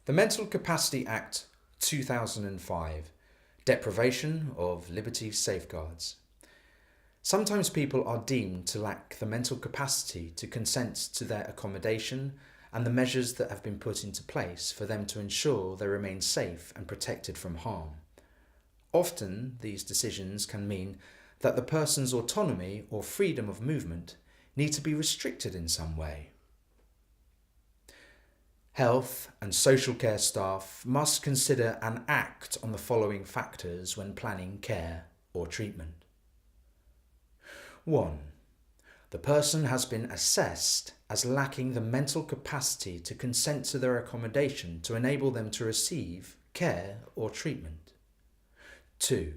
The Mental Capacity Act 2005, Deprivation of Liberty Safeguards. Sometimes people are deemed to lack the mental capacity to consent to their accommodation and the measures that have been put into place for them to ensure they remain safe and protected from harm. Often, these decisions can mean that the person's autonomy or freedom of movement need to be restricted in some way. Health and social care staff must consider and act on the following factors when planning care or treatment. 1. The person has been assessed as lacking the mental capacity to consent to their accommodation to enable them to receive care or treatment. 2.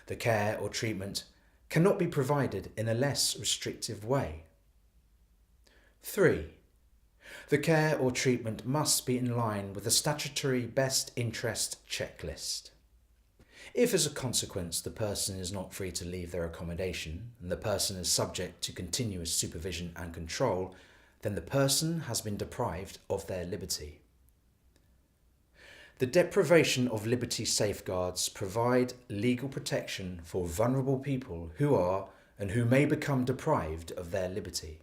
The care or treatment cannot be provided in a less restrictive way. 3. The care or treatment must be in line with the statutory best interest checklist. If as a consequence the person is not free to leave their accommodation and the person is subject to continuous supervision and control, then the person has been deprived of their liberty. The Deprivation of Liberty Safeguards provide legal protection for vulnerable people who are and who may become deprived of their liberty.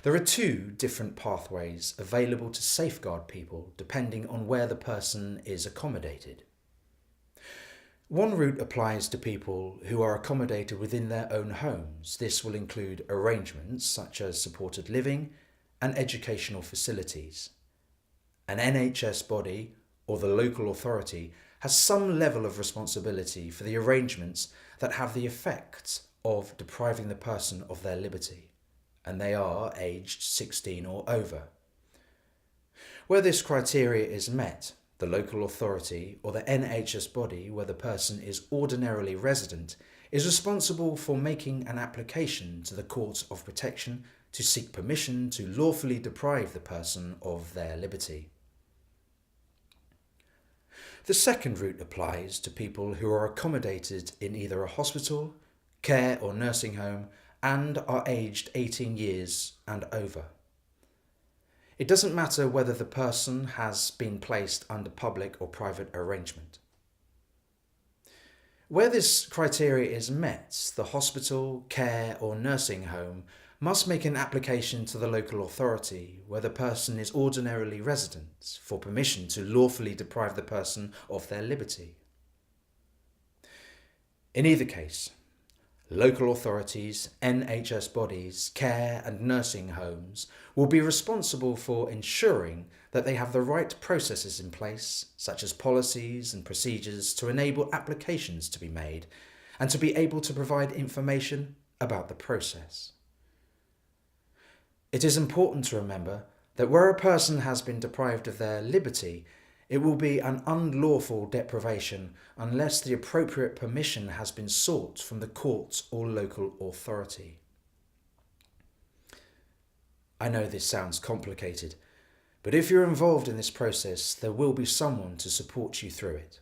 There are two different pathways available to safeguard people depending on where the person is accommodated. One route applies to people who are accommodated within their own homes. This will include arrangements such as supported living and educational facilities. An NHS body or the local authority has some level of responsibility for the arrangements that have the effect of depriving the person of their liberty, and they are aged 16 or over. Where this criteria is met, the local authority or the NHS body where the person is ordinarily resident is responsible for making an application to the Court of Protection to seek permission to lawfully deprive the person of their liberty. The second route applies to people who are accommodated in either a hospital, care or nursing home and are aged 18 years and over. It doesn't matter whether the person has been placed under public or private arrangement. Where this criteria is met, the hospital, care or nursing home must make an application to the local authority where the person is ordinarily resident for permission to lawfully deprive the person of their liberty. In either case, local authorities, NHS bodies, care and nursing homes will be responsible for ensuring that they have the right processes in place, such as policies and procedures to enable applications to be made and to be able to provide information about the process. It is important to remember that where a person has been deprived of their liberty, it will be an unlawful deprivation unless the appropriate permission has been sought from the court or local authority. I know this sounds complicated, but if you're involved in this process, there will be someone to support you through it.